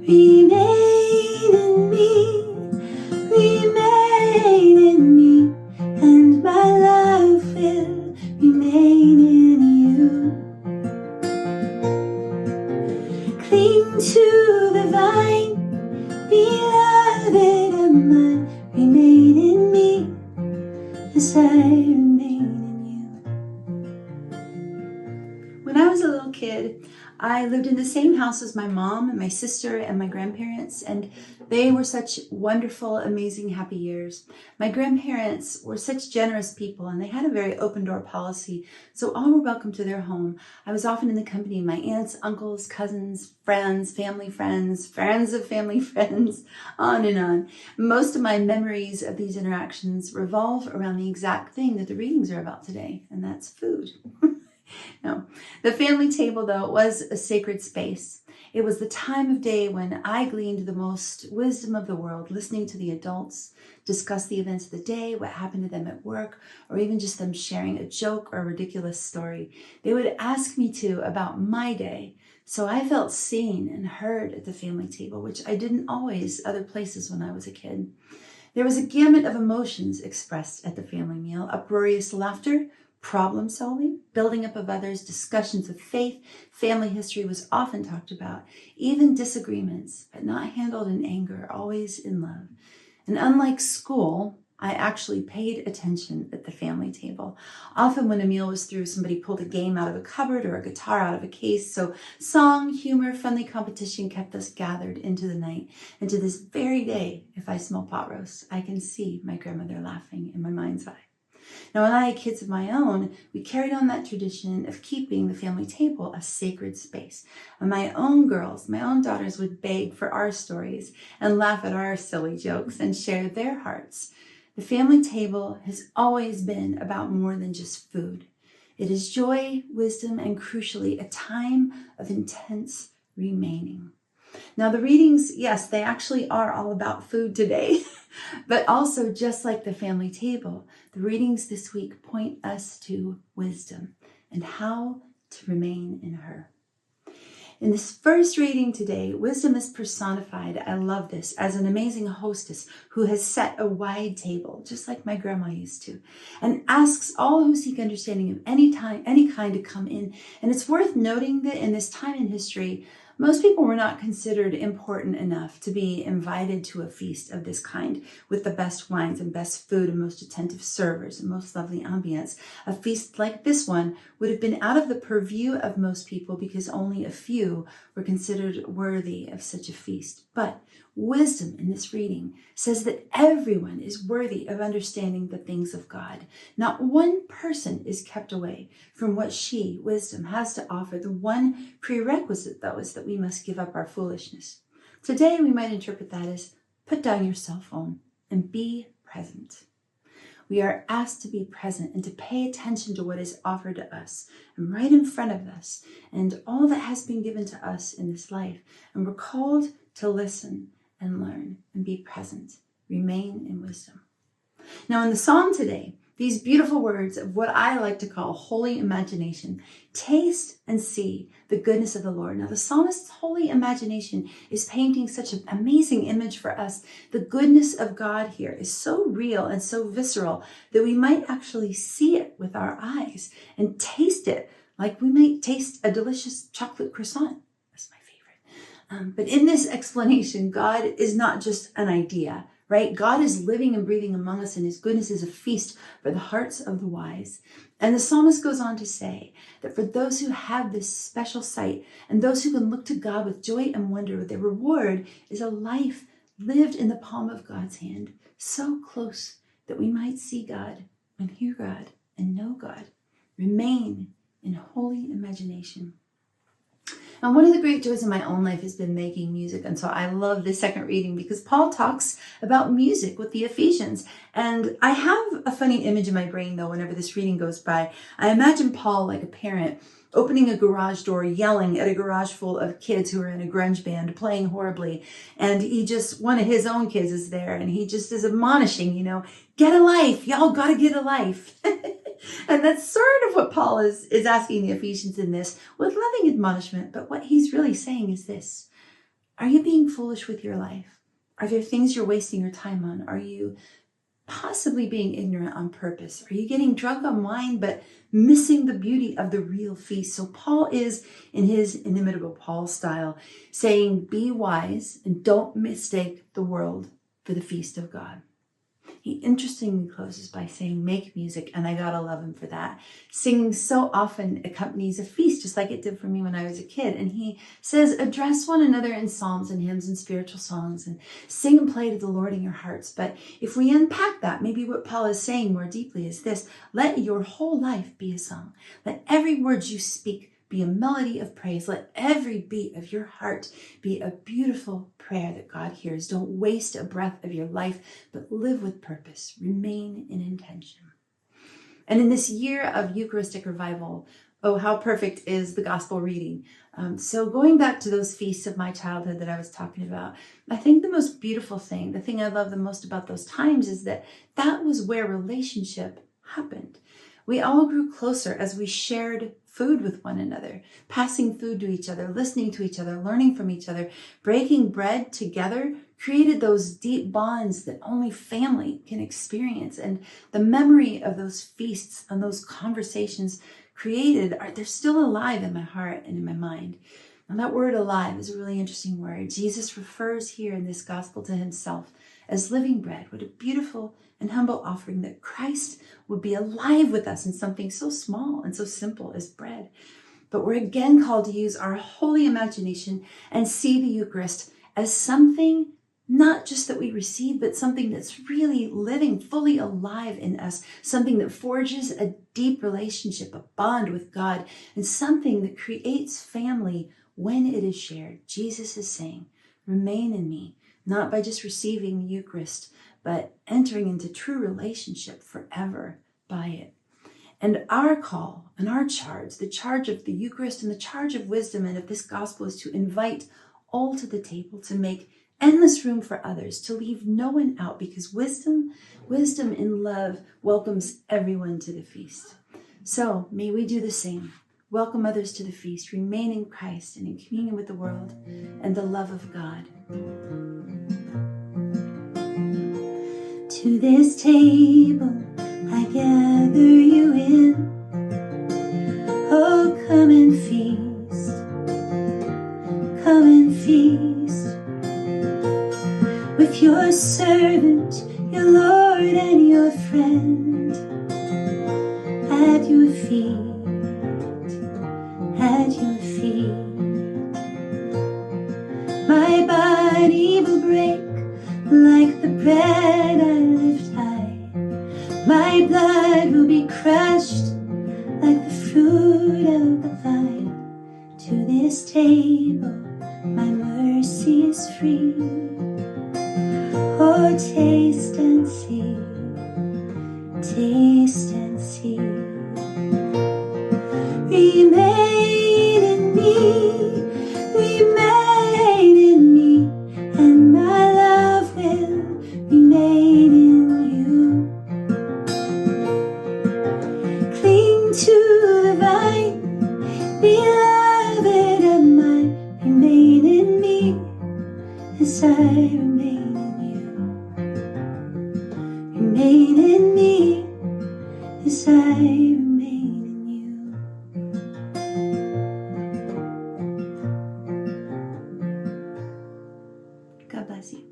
Remain in me, remain in me, and my love will remain in you. Cling to the vine, beloved of mine, remain in me as I remain in you. When I was a little kid, I lived in the same house as my mom and my sister and my grandparents, and they were such wonderful, amazing, happy years. My grandparents were such generous people, and they had a very open door policy, so all were welcome to their home. I was often in the company of my aunts, uncles, cousins, friends, friends of family friends, on and on. Most of my memories of these interactions revolve around the exact thing that the readings are about today, and that's food. No, the family table, though, was a sacred space. It was the time of day when I gleaned the most wisdom of the world, listening to the adults discuss the events of the day, what happened to them at work, or even just them sharing a joke or a ridiculous story. They would ask me too about my day, so I felt seen and heard at the family table, which I didn't always other places when I was a kid. There was a gamut of emotions expressed at the family meal: uproarious laughter, problem solving, building up of others, discussions of faith, family history was often talked about, even disagreements, but not handled in anger, always in love. And unlike school, I actually paid attention at the family table. Often when a meal was through, somebody pulled a game out of a cupboard or a guitar out of a case. So song, humor, friendly competition kept us gathered into the night. And to this very day, if I smell pot roast, I can see my grandmother laughing in my mind's eye. Now, when I had kids of my own, we carried on that tradition of keeping the family table a sacred space. And my own girls, my own daughters, would beg for our stories and laugh at our silly jokes and share their hearts. The family table has always been about more than just food. It is joy, wisdom, and crucially, a time of intense remaining. Now, the readings, yes, they actually are all about food today, but also just like the family table, the readings this week point us to wisdom and how to remain in her. In this first reading today, wisdom is personified, I love this, as an amazing hostess who has set a wide table, just like my grandma used to, and asks all who seek understanding of any kind to come in. And it's worth noting that in this time in history, most people were not considered important enough to be invited to a feast of this kind with the best wines and best food and most attentive servers and most lovely ambience. A feast like this one would have been out of the purview of most people because only a few were considered worthy of such a feast. But wisdom in this reading says that everyone is worthy of understanding the things of God. Not one person is kept away from what she, wisdom, has to offer. The one prerequisite, though, is that we must give up our foolishness. Today, we might interpret that as put down your cell phone and be present. We are asked to be present and to pay attention to what is offered to us and right in front of us and all that has been given to us in this life. And we're called to listen and learn and be present, remain in wisdom. Now, in the psalm today, these beautiful words of what I like to call holy imagination: taste and see the goodness of the Lord. Now, the psalmist's holy imagination is painting such an amazing image for us. The goodness of God here is so real and so visceral that we might actually see it with our eyes and taste it like we might taste a delicious chocolate croissant. That's my favorite. But in this explanation, God is not just an idea, right? God is living and breathing among us, and his goodness is a feast for the hearts of the wise. And the psalmist goes on to say that for those who have this special sight and those who can look to God with joy and wonder, their reward is a life lived in the palm of God's hand, so close that we might see God and hear God and know God. Remain in holy imagination. And one of the great joys in my own life has been making music. And so I love this second reading because Paul talks about music with the Ephesians. And I have a funny image in my brain, though, whenever this reading goes by. I imagine Paul like a parent opening a garage door, yelling at a garage full of kids who are in a grunge band playing horribly. And one of his own kids is there, and he just is admonishing, get a life. Y'all got to get a life. And that's sort of what Paul is asking the Ephesians in this with loving admonishment. But what he's really saying is this: Are you being foolish with your life? Are there things you're wasting your time on? Are you possibly being ignorant on purpose? Are you getting drunk on wine but missing the beauty of the real feast? So Paul is, in his inimitable Paul style, saying, be wise and don't mistake the world for the feast of God. He interestingly closes by saying, make music, and I gotta love him for that. Singing so often accompanies a feast, just like it did for me when I was a kid. And he says, address one another in psalms and hymns and spiritual songs, and sing and play to the Lord in your hearts. But if we unpack that, maybe what Paul is saying more deeply is this: let your whole life be a song. Let every word you speak be a melody of praise. Let every beat of your heart be a beautiful prayer that God hears. Don't waste a breath of your life, but live with purpose. Remain in intention. And in this year of Eucharistic revival, oh, how perfect is the gospel reading. So going back to those feasts of my childhood that I was talking about, I think the most beautiful thing, the thing I love the most about those times is that was where relationship happened. We all grew closer as we shared food with one another, passing food to each other, listening to each other, learning from each other. Breaking bread together created those deep bonds that only family can experience. And the memory of those feasts and those conversations they're still alive in my heart and in my mind. And that word alive is a really interesting word. Jesus refers here in this gospel to himself as living bread. What a beautiful and humble offering that Christ would be alive with us in something so small and so simple as bread. But we're again called to use our holy imagination and see the Eucharist as something not just that we receive, but something that's really living, fully alive in us, something that forges a deep relationship, a bond with God, and something that creates family when it is shared. Jesus is saying, remain in me, not by just receiving the Eucharist, but entering into true relationship forever by it. And our call and our charge, the charge of the Eucharist and the charge of wisdom and of this gospel, is to invite all to the table, to make endless room for others, to leave no one out, because wisdom in love welcomes everyone to the feast. So may we do the same. Welcome others to the feast, remain in Christ and in communion with the world and the love of God. To this table I gather you in. Oh, come and feast. Come and feast with your servant, your Lord and your friend. At your feet, at your feet. My body will break like the bread I lift high. My blood will be crushed like the fruit of the vine. To this table my mercy is free. Oh, taste and see, taste and see. Remain in me, remain in me, and my love will remain in you. Cling to the vine, beloved of mine, remain in me as I remain in you. Remain in me as I remain in you. God bless you.